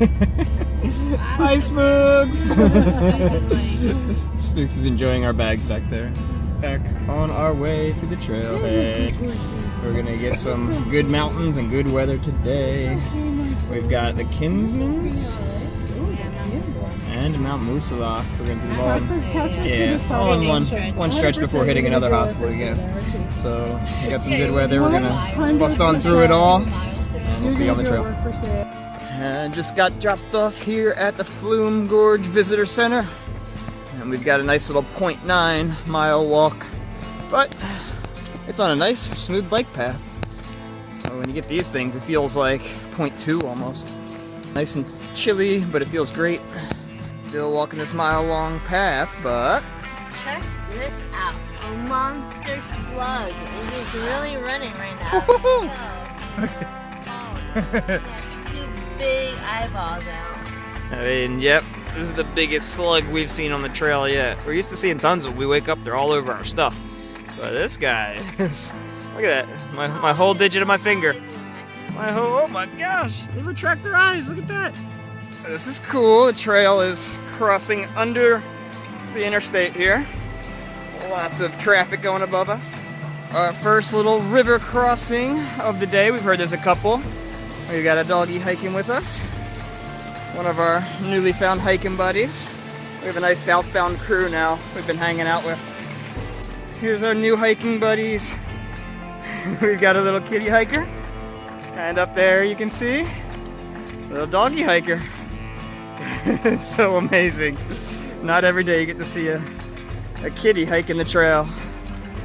Hi, Spooks! Spooks is enjoying our bags back there. Back on our way to the trailhead. We're gonna get some good mountains and good weather today. We've got the Kinsmans and Mount Musalak. We're gonna do them all in one stretch before hitting another hostel again. So we got some good weather. We're gonna bust on through it all, and we'll see you on the trail. And just got dropped off here at the Flume Gorge Visitor Center, and we've got a nice little 0.9 mile walk, but it's on a nice smooth bike path. So when you get these things, it feels like 0.2 almost. Nice and chilly, but it feels great. Still walking this mile-long path, but check this out. A monster slug. It is really running right now. Has two big eyeballs out. I mean, yep, this is the biggest slug we've seen on the trail yet. We're used to seeing tons of them. We wake up, they're all over our stuff. But this guy is, look at that, my whole digit of my finger. Oh my gosh, they retract their eyes, look at that. So this is cool. The trail is crossing under the interstate here. Lots of traffic going above us. Our first little river crossing of the day. We've heard there's a couple. We've got a doggy hiking with us. One of our newly found hiking buddies. We have a nice southbound crew now we've been hanging out with. Here's our new hiking buddies. We've got a little kitty hiker. And up there you can see a little doggy hiker. It's so amazing. Not every day you get to see a kitty hiking the trail.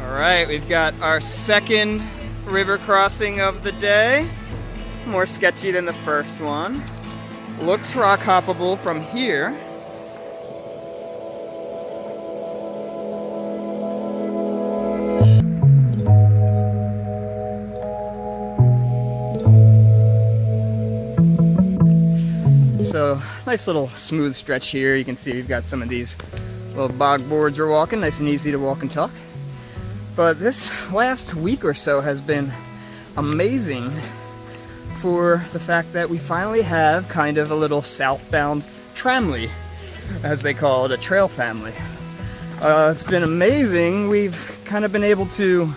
All right, we've got our second river crossing of the day. More sketchy than the first one. Looks rock hoppable from here. So, nice little smooth stretch here. You can see we've got some of these little bog boards we're walking, nice and easy to walk and talk. But this last week or so has been amazing for the fact that we finally have kind of a little southbound tramley, as they call it, a trail family. It's been amazing. We've kind of been able to,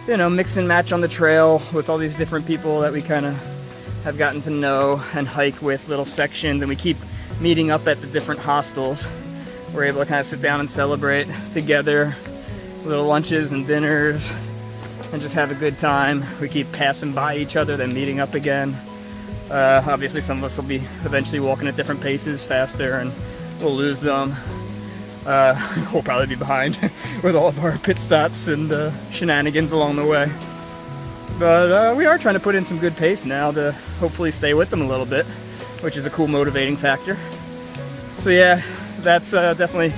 you know, mix and match on the trail with all these different people that we kind of have gotten to know and hike with, little sections, and we keep meeting up at the different hostels. We're able to kind of sit down and celebrate together, little lunches and dinners, and just have a good time. We keep passing by each other, then meeting up again. Obviously some of us will be eventually walking at different paces, faster, and we'll lose them. We'll probably be behind with all of our pit stops and shenanigans along the way. But we are trying to put in some good pace now to hopefully stay with them a little bit, which is a cool motivating factor. So yeah, that's definitely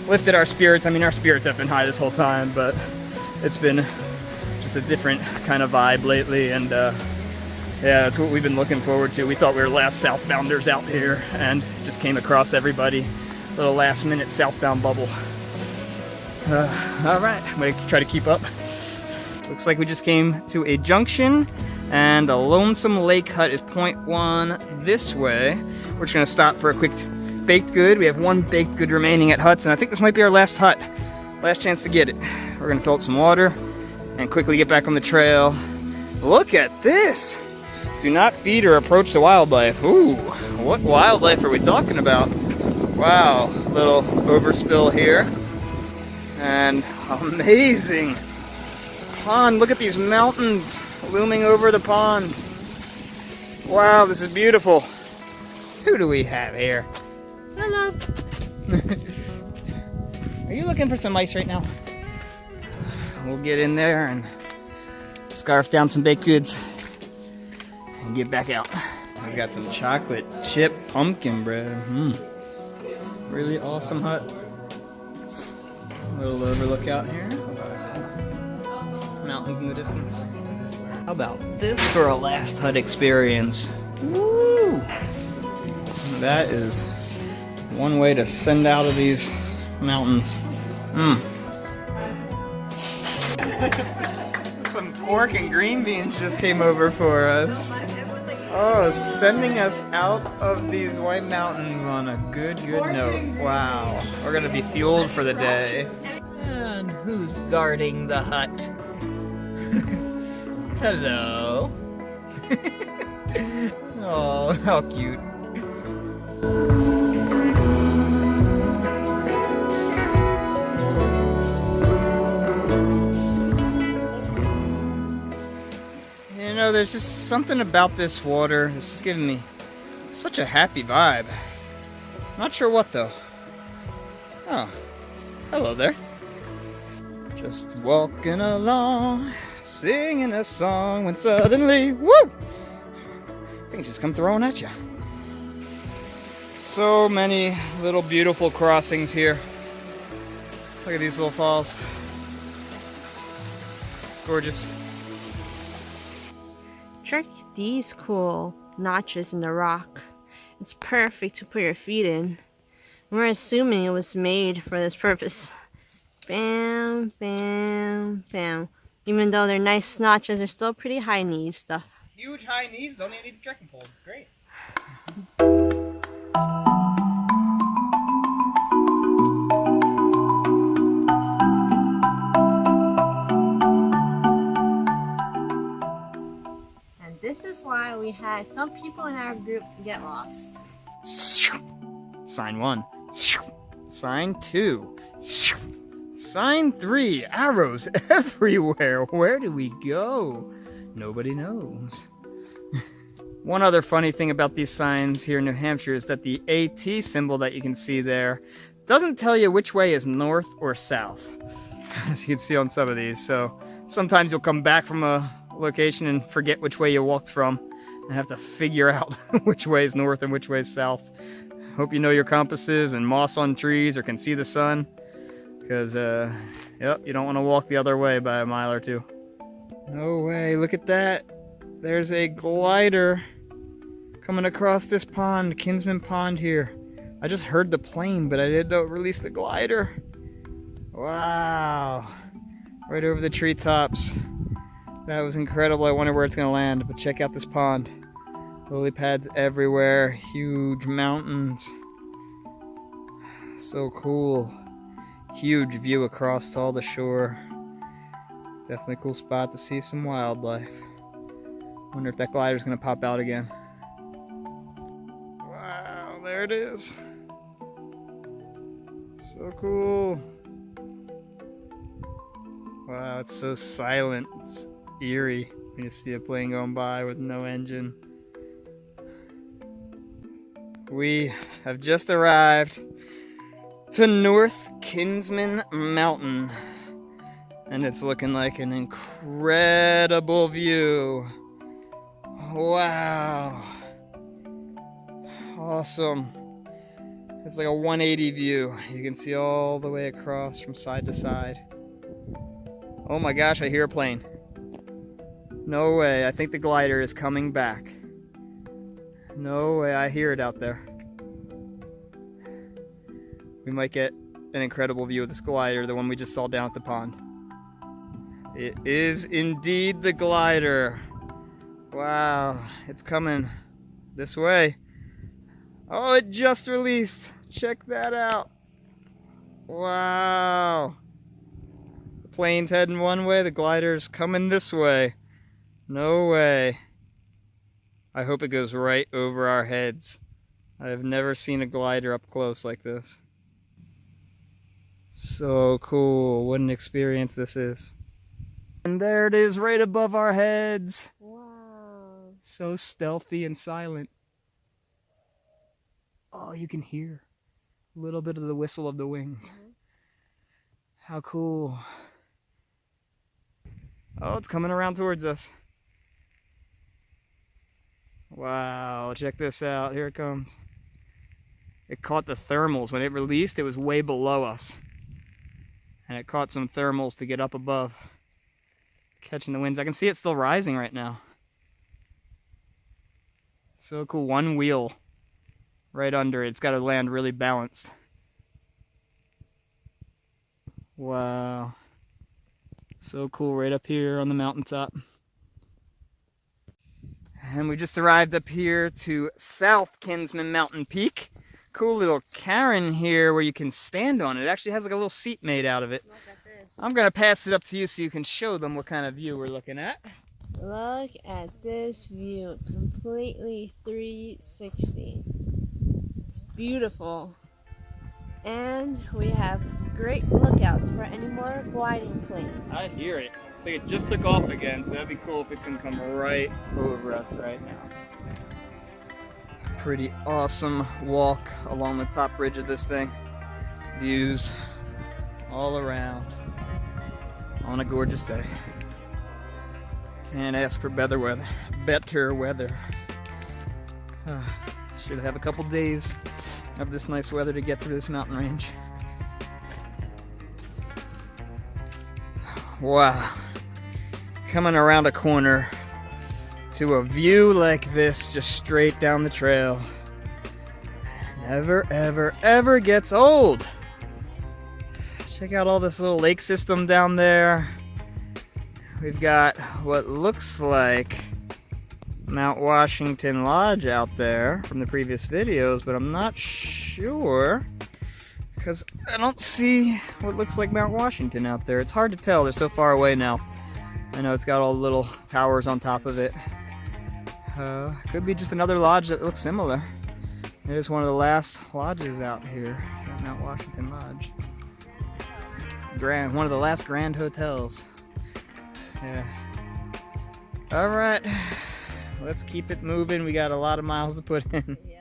lifted our spirits. I mean, our spirits have been high this whole time, but it's been just a different kind of vibe lately, and yeah, that's what we've been looking forward to. We thought we were last southbounders out here and just came across everybody. Little last minute southbound bubble. All right, I'm gonna try to keep up. Looks like we just came to a junction, and the Lonesome Lake Hut is 0.1 this way. We're just gonna stop for a quick baked good. We have one baked good remaining at Huts, and I think this might be our last hut. Last chance to get it. We're gonna fill up some water and quickly get back on the trail. Look at this! Do not feed or approach the wildlife. Ooh, what wildlife are we talking about? Wow, little overspill here. And amazing pond. Look at these mountains looming over the pond. Wow, this is beautiful. Who do we have here? Hello. Are you looking for some ice right now? We'll get in there and scarf down some baked goods and get back out. We've got some chocolate chip pumpkin bread. Really awesome hut. Little overlook out here. Mountains in the distance. How about this for a last hut experience? Woo! That is one way to send out of these mountains. Some pork and green beans just came over for us. Oh, sending us out of these white mountains on a good note. Wow. We're gonna be fueled for the day. And who's guarding the hut? Hello. Oh, how cute. You know, there's just something about this water that's just giving me such a happy vibe. Not sure what though. Oh, hello there. Just walking along, singing a song when suddenly, woo! Things just come throwing at you. So many little beautiful crossings here. Look at these little falls. Gorgeous. Check these cool notches in the rock. It's perfect to put your feet in. We're assuming it was made for this purpose. Bam, bam, bam. Even though they're nice notches, they're still pretty high knees stuff. Huge high knees, don't even need the trekking poles. It's great. And this is why we had some people in our group get lost. Sign 1. Sign 2. Sign 3. Arrows everywhere. Where do we go? Nobody knows. One other funny thing about these signs here in New Hampshire is that the AT symbol that you can see there doesn't tell you which way is north or south, as you can see on some of these. So sometimes you'll come back from a location and forget which way you walked from and have to figure out which way is north and which way is south. Hope you know your compasses and moss on trees or can see the sun, because yep, you don't want to walk the other way by a mile or two. No way, look at that. There's a glider coming across this pond, Kinsman Pond here. I just heard the plane, but I didn't know it released a glider. Wow. Right over the treetops. That was incredible. I wonder where it's going to land, but check out this pond. Lily pads everywhere, huge mountains. So cool. Huge view across all the shore. Definitely a cool spot to see some wildlife. Wonder if that glider's gonna pop out again. Wow, there it is. So cool. Wow, it's so silent. It's eerie when you see a plane going by with no engine. We have just arrived to North Kinsman Mountain, and it's looking like an incredible view. Wow. Awesome. It's like a 180 view. You can see all the way across from side to side. Oh my gosh, I hear a plane. No way, I think the glider is coming back. No way, I hear it out there. We might get an incredible view of this glider, the one we just saw down at the pond. It is indeed the glider. Wow, it's coming this way. Oh, it just released. Check that out. Wow. The plane's heading one way, the glider's coming this way. No way. I hope it goes right over our heads. I have never seen a glider up close like this. So cool. What an experience this is. And there it is right above our heads. Wow. So stealthy and silent. Oh, you can hear a little bit of the whistle of the wings. How cool. Oh, it's coming around towards us. Wow, check this out. Here it comes. It caught the thermals. When it released, it was way below us. And it caught some thermals to get up above. Catching the winds. I can see it still rising right now. So cool. One wheel right under it. It's got to land really balanced. Wow. So cool right up here on the mountaintop. And we just arrived up here to South Kinsman Mountain Peak. Cool little cairn here where you can stand on it. It actually has like a little seat made out of it. Look at this. I'm gonna pass it up to you so you can show them what kind of view we're looking at. Look at this view, completely 360. It's beautiful. And we have great lookouts for any more gliding planes. I hear it. I think it just took off again, so that'd be cool if it can come right over us right now. Pretty awesome walk along the top ridge of this thing. Views all around on a gorgeous day. Can't ask for better weather. Should have a couple days of this nice weather to get through this mountain range. Wow. Coming around a corner to a view like this, just straight down the trail. Never, ever, ever gets old. Check out all this little lake system down there. We've got what looks like Mount Washington Lodge out there from the previous videos, but I'm not sure because I don't see what looks like Mount Washington out there. It's hard to tell, they're so far away now. I know it's got all the little towers on top of it. Could be just another lodge that looks similar. It is one of the last lodges out here at Mount Washington Lodge. One of the last grand hotels. Yeah. All right, let's keep it moving. We got a lot of miles to put in. Yep.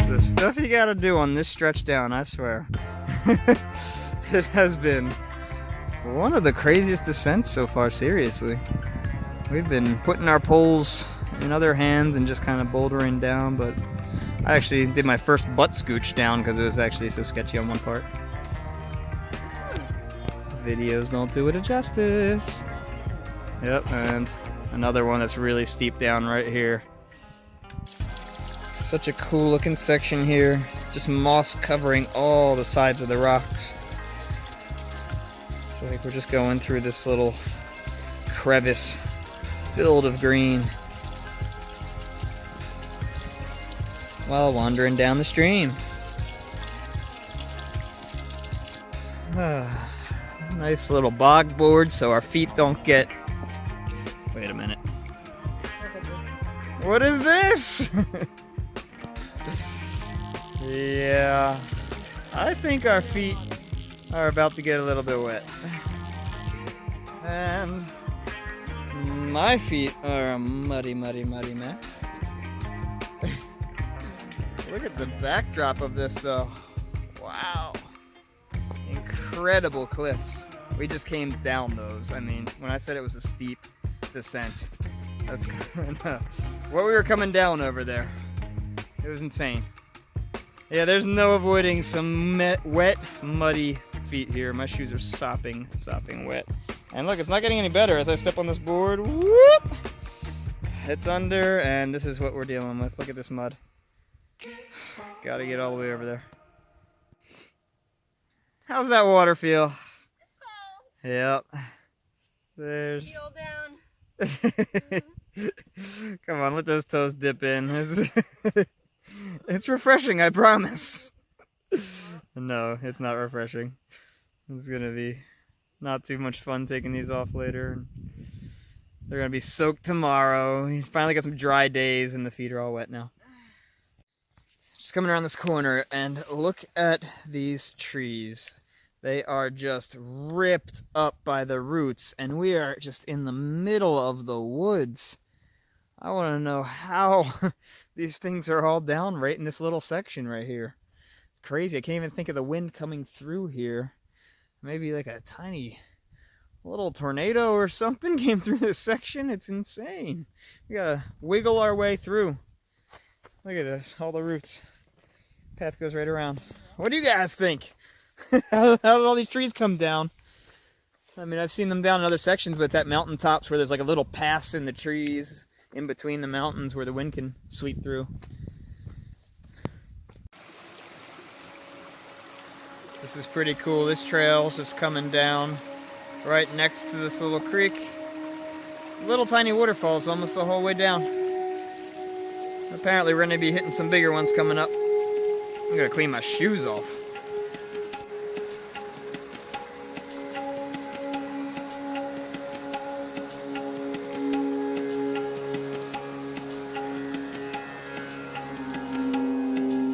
The stuff you gotta do on this stretch down, I swear. It has been one of the craziest descents so far, seriously. We've been putting our poles in other hands and just kind of bouldering down, but I actually did my first butt scooch down because it was actually so sketchy on one part. Videos don't do it justice. Yep, and another one that's really steep down right here. Such a cool looking section here. Just moss covering all the sides of the rocks. It's like we're just going through this little crevice filled of green while wandering down the stream. Nice little bog board so our feet don't get... Wait a minute. Look at this. What is this? Yeah, I think our feet are about to get a little bit wet. And my feet are a muddy, muddy, muddy mess. Look at the backdrop of this though. Wow. Incredible cliffs. We just came down those. I mean, when I said it was a steep descent, that's kind of what we were coming down over there. It was insane. Yeah, there's no avoiding some wet, muddy feet here. My shoes are sopping wet. And look, it's not getting any better as I step on this board. Whoop! It's under, and this is what we're dealing with. Look at this mud. Gotta get all the way over there. How's that water feel? It's cold. Yep. There's... Heel down. Come on, let those toes dip in. It's refreshing, I promise. No, it's not refreshing. It's gonna be not too much fun taking these off later. They're gonna be soaked tomorrow. He's finally got some dry days and the feet are all wet now. Just coming around this corner and look at these trees. They are just ripped up by the roots and we are just in the middle of the woods. I want to know how these things are all down right in this little section right here. It's crazy. I can't even think of the wind coming through here. Maybe like a tiny little tornado or something came through this section. It's insane. We gotta wiggle our way through. Look at this, all the roots. Path goes right around. What do you guys think? How did all these trees come down? I mean, I've seen them down in other sections, but it's at mountaintops where there's like a little pass in the trees in between the mountains where the wind can sweep through. This is pretty cool. This trail's just coming down right next to this little creek. Little tiny waterfalls almost the whole way down. Apparently we're going to be hitting some bigger ones coming up. I'm going to clean my shoes off.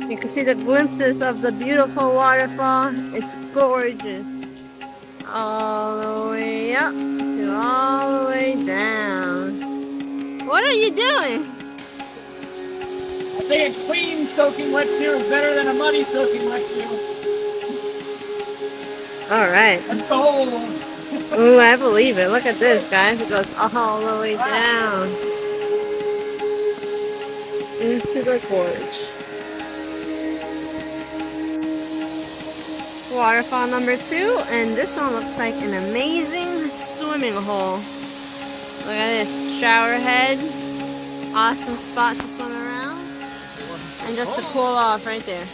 You can see the glimpses of the beautiful waterfall. It's gorgeous. All the way up to all the way down. What are you doing? I think a clean soaking wet shoe is better than a muddy soaking wet shoe. Alright. Let's go! Ooh, I believe it. Look at this, guys. It goes all the way down into the gorge. Waterfall number 2, and this one looks like an amazing swimming hole. Look at this shower head. Awesome spot to swim around. And just to cool off right there.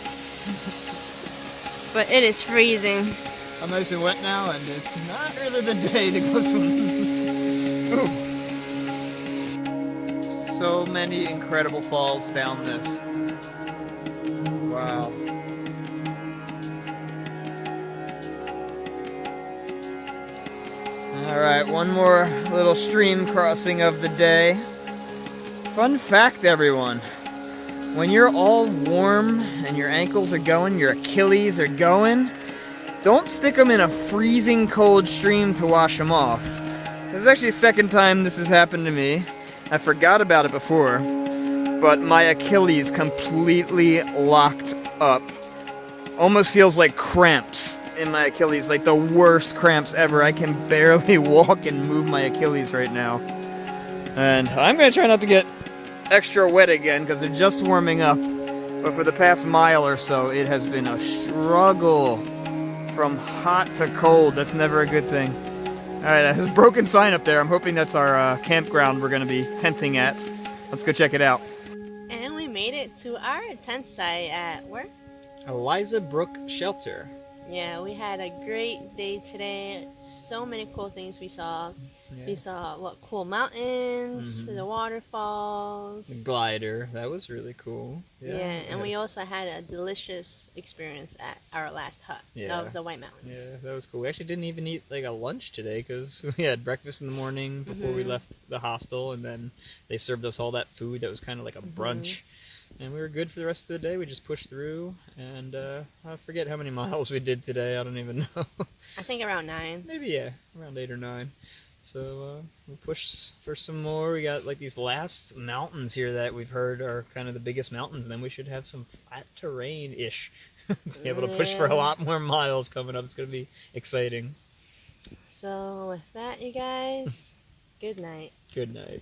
But it is freezing. I'm nice and wet now, and it's not really the day to go swimming. So many incredible falls down this. Wow. Alright, one more little stream crossing of the day. Fun fact, everyone. When you're all warm and your ankles are going, your Achilles are going, don't stick them in a freezing cold stream to wash them off. This is actually the second time this has happened to me. I forgot about it before, but my Achilles completely locked up. Almost feels like cramps in my Achilles, like the worst cramps ever. I can barely walk and move my Achilles right now. And I'm gonna try not to get extra wet again because it's just warming up. But for the past mile or so, it has been a struggle from hot to cold. That's never a good thing. Alright, there's a broken sign up there. I'm hoping that's our campground we're gonna be tenting at. Let's go check it out. And we made it to our tent site at where? Eliza Brook Shelter. Yeah, we had a great day today. So many cool things we saw. Yeah. We saw what cool mountains, the waterfalls. The glider, that was really cool. Yeah, and we also had a delicious experience at our last hut of the White Mountains. Yeah, that was cool. We actually didn't even eat like a lunch today because we had breakfast in the morning before we left the hostel, and then they served us all that food that was kind of like a brunch. And we were good for the rest of the day. We just pushed through, and I forget how many miles we did today. I don't even know. I think around 9. Maybe, yeah, around 8 or 9. So we pushed for some more. We got like these last mountains here that we've heard are kind of the biggest mountains, and then we should have some flat terrain-ish to be able to push for a lot more miles coming up. It's going to be exciting. So with that, you guys, good night. Good night.